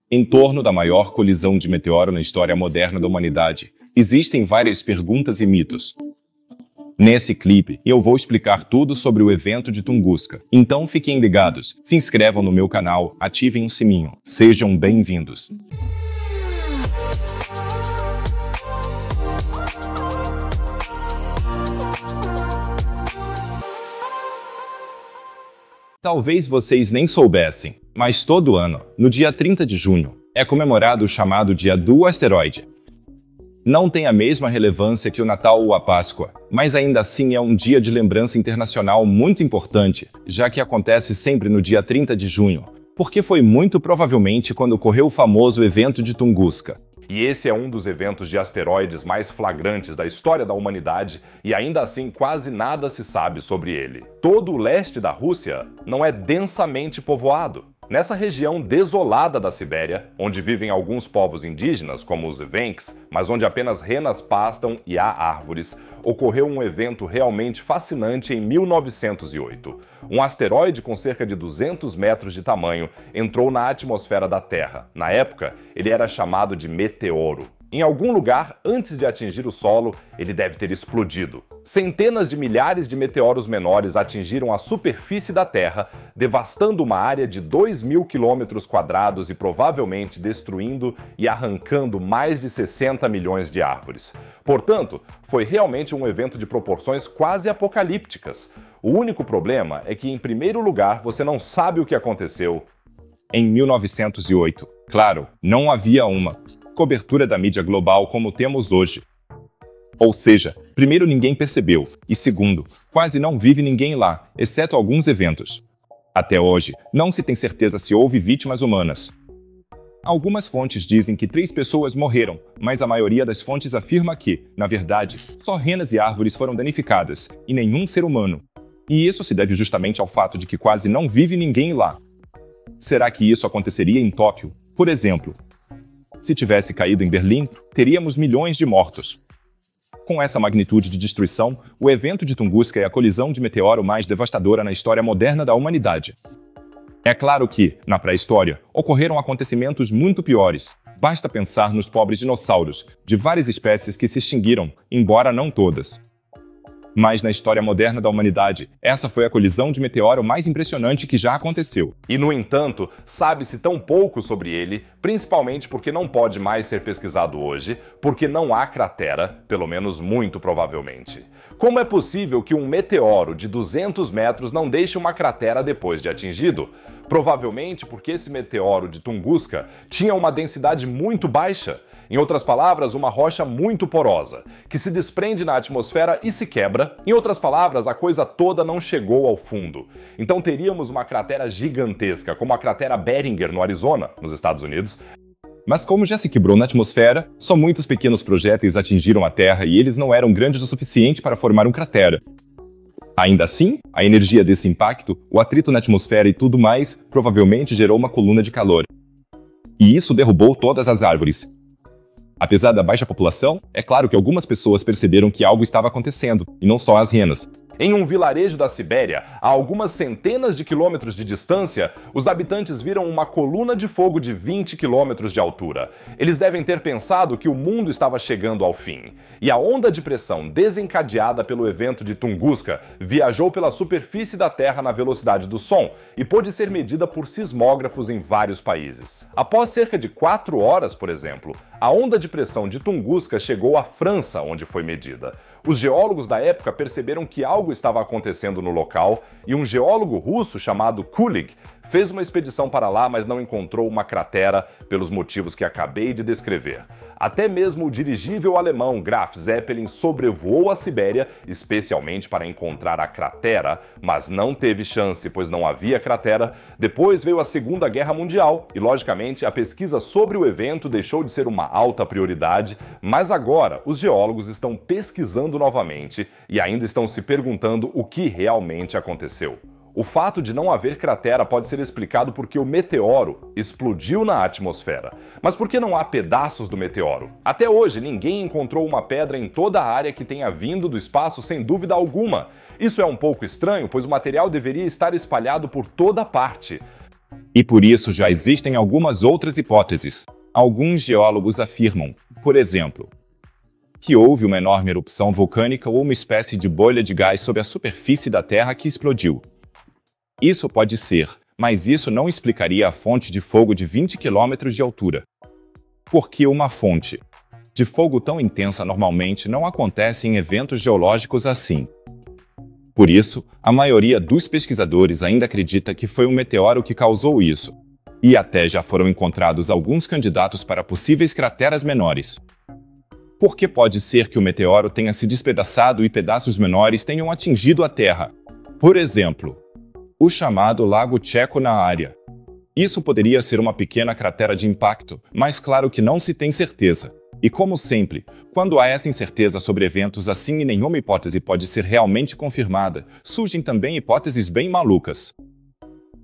Em torno da maior colisão de meteoro na história moderna da humanidade, existem várias perguntas e mitos. Nesse clipe, eu vou explicar tudo sobre o evento de Tunguska. Então fiquem ligados, se inscrevam no meu canal, ativem o sininho. Sejam bem-vindos. Talvez vocês nem soubessem, mas todo ano, no dia 30 de junho, é comemorado o chamado Dia do Asteroide. Não tem a mesma relevância que o Natal ou a Páscoa, mas ainda assim é um dia de lembrança internacional muito importante, já que acontece sempre no dia 30 de junho, porque foi muito provavelmente quando ocorreu o famoso evento de Tunguska. E esse é um dos eventos de asteroides mais flagrantes da história da humanidade e ainda assim quase nada se sabe sobre ele. Todo o leste da Rússia não é densamente povoado. Nessa região desolada da Sibéria, onde vivem alguns povos indígenas, como os Evenks, mas onde apenas renas pastam e há árvores, ocorreu um evento realmente fascinante em 1908. Um asteroide com cerca de 200 metros de tamanho entrou na atmosfera da Terra. Na época, ele era chamado de meteoro. Em algum lugar, antes de atingir o solo, ele deve ter explodido. Centenas de milhares de meteoros menores atingiram a superfície da Terra, devastando uma área de 2.000 km² e provavelmente destruindo e arrancando mais de 60 milhões de árvores. Portanto, foi realmente um evento de proporções quase apocalípticas. O único problema é que, em primeiro lugar, você não sabe o que aconteceu. Em 1908, claro, não havia uma cobertura da mídia global como temos hoje. Ou seja, primeiro ninguém percebeu, e segundo, quase não vive ninguém lá, exceto alguns eventos. Até hoje, não se tem certeza se houve vítimas humanas. Algumas fontes dizem que 3 pessoas morreram, mas a maioria das fontes afirma que, na verdade, só renas e árvores foram danificadas, e nenhum ser humano. E isso se deve justamente ao fato de que quase não vive ninguém lá. Será que isso aconteceria em Tóquio, por exemplo? Se tivesse caído em Berlim, teríamos milhões de mortos. Com essa magnitude de destruição, o evento de Tunguska é a colisão de meteoro mais devastadora na história moderna da humanidade. É claro que, na pré-história, ocorreram acontecimentos muito piores. Basta pensar nos pobres dinossauros, de várias espécies que se extinguiram, embora não todas. Mas na história moderna da humanidade, essa foi a colisão de meteoro mais impressionante que já aconteceu. E, no entanto, sabe-se tão pouco sobre ele, principalmente porque não pode mais ser pesquisado hoje, porque não há cratera, pelo menos muito provavelmente. Como é possível que um meteoro de 200 metros não deixe uma cratera depois de atingido? Provavelmente porque esse meteoro de Tunguska tinha uma densidade muito baixa. Em outras palavras, uma rocha muito porosa, que se desprende na atmosfera e se quebra. Em outras palavras, a coisa toda não chegou ao fundo. Então teríamos uma cratera gigantesca, como a cratera Beringer no Arizona, nos Estados Unidos. Mas como já se quebrou na atmosfera, só muitos pequenos projéteis atingiram a Terra e eles não eram grandes o suficiente para formar um cratera. Ainda assim, a energia desse impacto, o atrito na atmosfera e tudo mais, provavelmente gerou uma coluna de calor. E isso derrubou todas as árvores. Apesar da baixa população, é claro que algumas pessoas perceberam que algo estava acontecendo, e não só as renas. Em um vilarejo da Sibéria, a algumas centenas de quilômetros de distância, os habitantes viram uma coluna de fogo de 20 quilômetros de altura. Eles devem ter pensado que o mundo estava chegando ao fim. E a onda de pressão desencadeada pelo evento de Tunguska viajou pela superfície da Terra na velocidade do som e pôde ser medida por sismógrafos em vários países. Após cerca de 4 horas, por exemplo, a onda de pressão de Tunguska chegou à França, onde foi medida. Os geólogos da época perceberam que algo estava acontecendo no local e um geólogo russo chamado Kulig fez uma expedição para lá, mas não encontrou uma cratera pelos motivos que acabei de descrever. Até mesmo o dirigível alemão Graf Zeppelin sobrevoou a Sibéria, especialmente para encontrar a cratera, mas não teve chance, pois não havia cratera. Depois veio a Segunda Guerra Mundial e, logicamente, a pesquisa sobre o evento deixou de ser uma alta prioridade, mas agora os geólogos estão pesquisando novamente e ainda estão se perguntando o que realmente aconteceu. O fato de não haver cratera pode ser explicado porque o meteoro explodiu na atmosfera. Mas por que não há pedaços do meteoro? Até hoje, ninguém encontrou uma pedra em toda a área que tenha vindo do espaço sem dúvida alguma. Isso é um pouco estranho, pois o material deveria estar espalhado por toda parte. E por isso já existem algumas outras hipóteses. Alguns geólogos afirmam, por exemplo, que houve uma enorme erupção vulcânica ou uma espécie de bolha de gás sob a superfície da Terra que explodiu. Isso pode ser, mas isso não explicaria a fonte de fogo de 20 km de altura. Porque uma fonte de fogo tão intensa normalmente não acontece em eventos geológicos assim. Por isso, a maioria dos pesquisadores ainda acredita que foi um meteoro que causou isso. E até já foram encontrados alguns candidatos para possíveis crateras menores. Porque pode ser que o meteoro tenha se despedaçado e pedaços menores tenham atingido a Terra. Por exemplo, o chamado Lago Checo na área. Isso poderia ser uma pequena cratera de impacto, mas claro que não se tem certeza. E como sempre, quando há essa incerteza sobre eventos assim e nenhuma hipótese pode ser realmente confirmada, surgem também hipóteses bem malucas.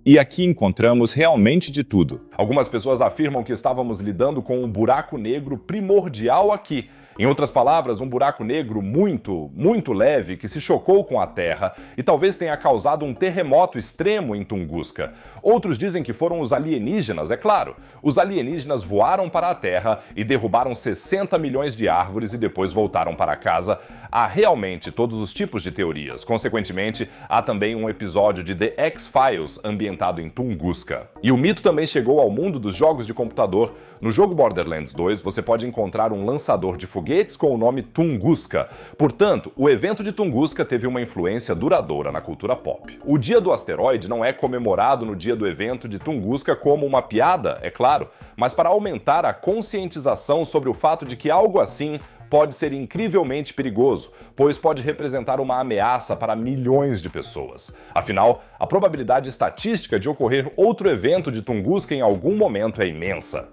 E aqui encontramos realmente de tudo. Algumas pessoas afirmam que estávamos lidando com um buraco negro primordial aqui. Em outras palavras, um buraco negro muito leve que se chocou com a Terra e talvez tenha causado um terremoto extremo em Tunguska. Outros dizem que foram os alienígenas, é claro. Os alienígenas voaram para a Terra e derrubaram 60 milhões de árvores e depois voltaram para casa. Há realmente todos os tipos de teorias. Consequentemente, há também um episódio de The X-Files ambientado em Tunguska. E o mito também chegou ao mundo dos jogos de computador. No jogo Borderlands 2, você pode encontrar um lançador de foguetes com o nome Tunguska. Portanto, o evento de Tunguska teve uma influência duradoura na cultura pop. O Dia do Asteroide não é comemorado no dia do evento de Tunguska como uma piada, é claro, mas para aumentar a conscientização sobre o fato de que algo assim pode ser incrivelmente perigoso, pois pode representar uma ameaça para milhões de pessoas. Afinal, a probabilidade estatística de ocorrer outro evento de Tunguska em algum momento é imensa.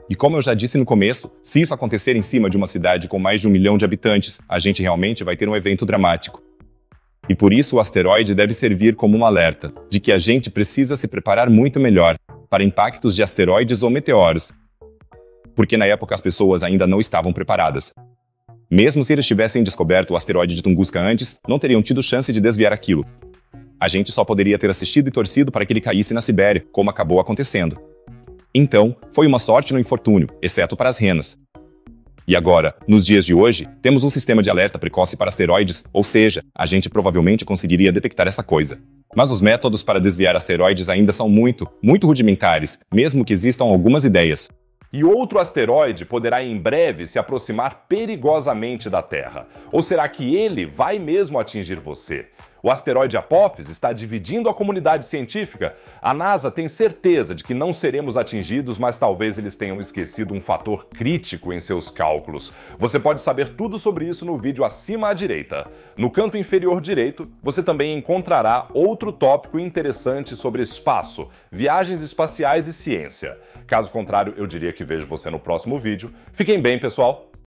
E como eu já disse no começo, se isso acontecer em cima de uma cidade com mais de 1 milhão de habitantes, a gente realmente vai ter um evento dramático. E por isso o asteroide deve servir como um alerta de que a gente precisa se preparar muito melhor para impactos de asteroides ou meteoros. Porque na época as pessoas ainda não estavam preparadas. Mesmo se eles tivessem descoberto o asteroide de Tunguska antes, não teriam tido chance de desviar aquilo. A gente só poderia ter assistido e torcido para que ele caísse na Sibéria, como acabou acontecendo. Então, foi uma sorte no infortúnio, exceto para as renas. E agora, nos dias de hoje, temos um sistema de alerta precoce para asteroides, ou seja, a gente provavelmente conseguiria detectar essa coisa. Mas os métodos para desviar asteroides ainda são muito rudimentares, mesmo que existam algumas ideias. E outro asteroide poderá em breve se aproximar perigosamente da Terra. Ou será que ele vai mesmo atingir você? O asteroide Apophis está dividindo a comunidade científica. A NASA tem certeza de que não seremos atingidos, mas talvez eles tenham esquecido um fator crítico em seus cálculos. Você pode saber tudo sobre isso no vídeo acima à direita. No canto inferior direito, você também encontrará outro tópico interessante sobre espaço, viagens espaciais e ciência. Caso contrário, eu diria que vejo você no próximo vídeo. Fiquem bem, pessoal!